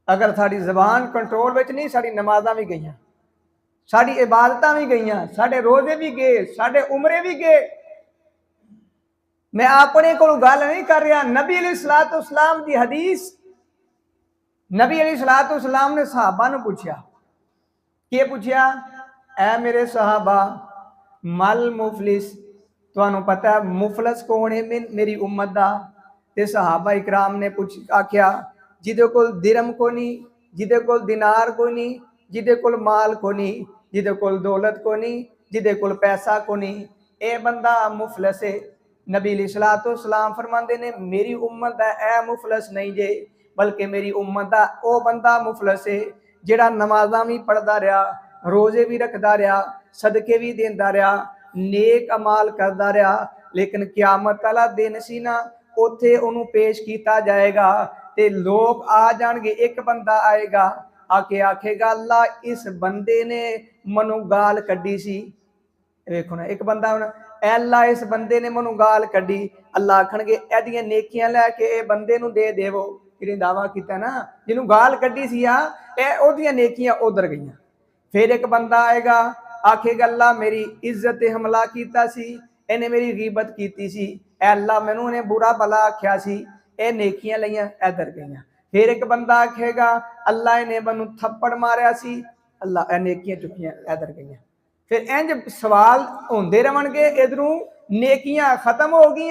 अगर साड़ी जबान कंट्रोल में नहीं, साड़ी नमाजा भी गई, साड़ी इबादत भी गई, साढ़े रोजे भी गए, साढ़े उमरे भी गए। मैं अपने को गल नहीं कर रहा, नबी अलैहिस्सलाम की हदीस, नबी अलैहिस्सलाम ने सहाबा ने पूछा, के पूछा, ऐ मेरे सहाबा मल मुफलिस, तुहानू पता है मुफलस कौन है मेरी उम्मत का? ते सहाबा इकराम ने पूछ आख्या, जिदे कोल दिरम को नहीं, जिदे कोल दिनार को नहीं, जिदे कोल माल को नहीं, जिदे कोल दौलत को नहीं, जिदे कोल पैसा को नहीं, ए बंदा मुफलस है। नबी अलैहिस्सलाम फरमाते ने मेरी उम्मत का ए मुफलस नहीं जे, बल्कि मेरी उम्मत का ओ बंदा मुफलस है जिहड़ा नमाज़ां भी पढ़दा रहा, रोजे भी रखदा रहा, सदके भी देंदा रहा, नेक अमाल करदा रहा, लेकिन क़यामत वाला दिन सी ना, उत्थे उन्होंने पेश किया जाएगा ते लोग आ जाएंगे, एक बंदा आएगा आके आखेगा अल्लाह इस बंदे ने मनु गाल कड्डी सी। देखो ना, एक बंदा अल्लाह इस बंदे ने मनु गाल कड्डी, अल्लाह आखणगे एदियां नेकियां लैके ए बंदे नूं दे देवो, जिहने दावा किया ना जिन्हों गाल कड्डी सी ओदियां नेकियां उधर गई। फिर एक बंदा आएगा आखेगा अल्लाह मेरी इज्जत ते हमला किया सी, इन्हें मेरी गीबत की सी, अल्लाह मैनू ने बुरा भला आख्या सी, ए नेकियां लईयां इधर गई। फिर एक बंदा आखेगा अल्लाह इन्हें मैनू थप्पड़ मारिया सी, अल्लाह नेकियां चुकियां इधर गई। फिर इंज सवाल होंदे रहणगे, इधरों नेकियां खत्म हो गई,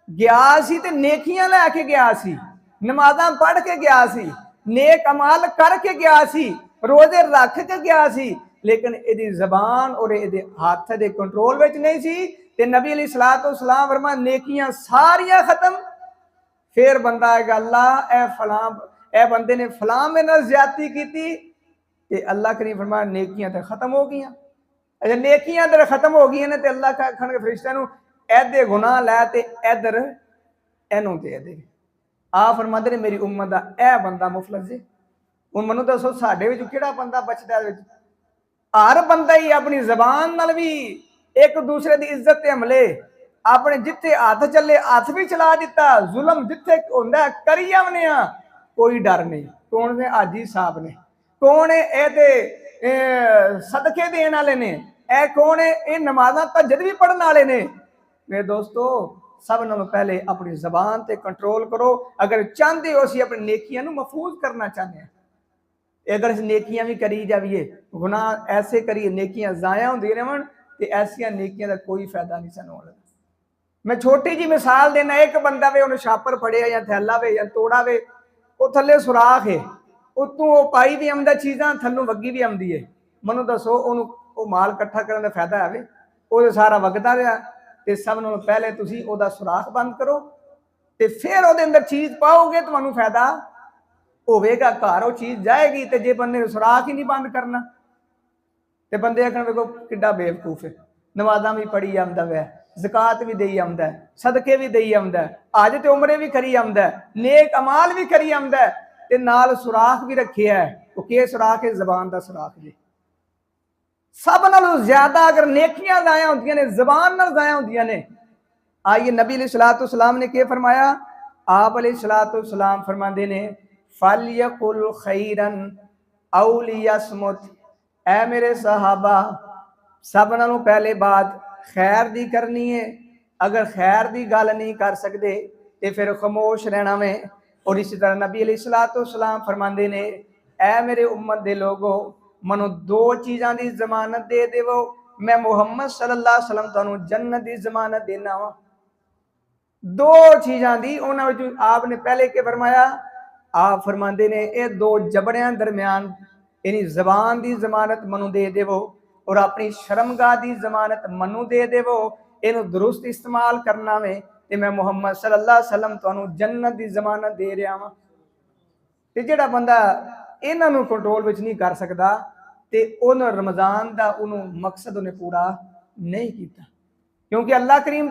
गया सी ते नेकियां लैके गया सी, नमाज़ां पढ़ के गया सी, नेक अमाल करके गया सी, रोजे रख के गया सी, लेकिन इहदी जबान और इहदे हाथ दे कंट्रोल विच नहीं सी। ते नबी अलैहिस्सलाम फरमा नेकियां सारियां खत्म। फिर बंदा आएगा अल्लाह ए फलां ए बंदे ने फलां मेरे नाल ज्यादती की, ते अल्लाह करीम फरमा नेकियां तो खत्म हो गई। अच्छा नेकियां इधर खत्म हो गई ने, ते अल्लाह आखणगे फरिश्तियां नूं एदे गुनाह लै ते इधर इहनूं दे दे। आ फरमाते ने मेरी उम्मत का यह बंदा मुफलस है। हुण मैनूं दसो साडे विच किहड़ा बंदा बचदा? हर बंदा ही अपनी जबान नाल भी एक दूसरे की इज्जत ते हमले, अपने जिथे हाथ चले हाथ भी चला दिता, जुल्म जिथे होंदा करी आने, कोई डर नहीं। कौन ने? हाजी साहब ने। कौन है? ये सदके देने वाले ने। ए कौन है? ये नमाज़ां तहज्जुद भी पढ़ने वाले ने। मेरे दोस्तों सब नालों पहले अपनी जबान ते कंट्रोल करो, अगर चाहते हो असीं अपनी नेकियां नूं महफूज करना चाहते हैं। अगर असीं नेकियां भी करी जाइए, गुनाह ऐसे करिए नेकियां जाया होंदियां रहन, ते ऐसियां नेकियां का कोई फायदा नहीं सानूं होना। मैं छोटी जी मिसाल देना, एक बंदा वे उन्हें छापर फड़िया या थैला वे या तोड़ा वे, वो थले सुराख है, उत्तों वो पाई भी आमदा चीज़ां थल्लों वगी भी आमदी है। मनु दसो वो माल इकट्ठा करने का फायदा है? वो सारा वगदा रहा। तो सब नालों पहले तुसीं ओहदा सुराख बंद करो, तो फिर वो अंदर चीज़ पाओगे तो तुहानूं फायदा होवेगा। घर वो चीज़ जाएगी, तो जे बंदे सुराख ही नहीं बंद करना, तो बंदे आखण वेखो किड्डा बेवकूफ है, नमाज़ां भी पढ़ी आंदा वै, ज़कात भी देई आंदा है, सदके भी देई आंदा है, हज ते उमरे भी करी आंदा है, नेक अमाल भी करी आंदा है, ते नाल सुराख भी रखिया है। वो के सुराख है? ज़बान दा सुराख जी। सब नालों ज्यादा अगर नेकियां जाया होंदियां ने, ज़बान नाल जाया होंदियां ने। आइए नबी अलैहिस्सलाम ने क्या फरमाया? आप अलैहिस्सलाम फरमाते ने फलयकुल खैरन औ लियस्मुत। ऐ मेरे सहाबा सब नालों पहले बात खैर दी करनी है, अगर खैर दी गल नहीं कर सकते तो फिर खामोश रहना में। और इसी तरह नबी अलैहिस्सलाम फरमाते ने ऐ मेरे उम्मत दे लोगो मनो दो चीज़ों की जमानत दे देवो, मैं मुहम्मद सल्लल्लाहु अलैहि वसल्लम तुहानू जन्नत की जमानत देना वा। दो चीज़ों की, उन्होंने आपने पहले के फरमाया, आप फरमाते ने ये दो जबड़ियां दरम्यान यानी जबान की जमानत मनु दे देवो और अपनी शर्मगाह की जमानत मनु दे देवो। इनू दुरुस्त इस्तेमाल करना में ते मैं मुहम्मद सल्लल्लाहु अलैहि वसल्लम तुहानू जन्नत की जमानत दे रहा वा। ते जिहड़ा बंदा इन्हां नू कंट्रोल विच नहीं कर सकता, ते उन रमज़ान का उन्होंने मकसद उन्हें पूरा नहीं किया, क्योंकि अल्लाह करीम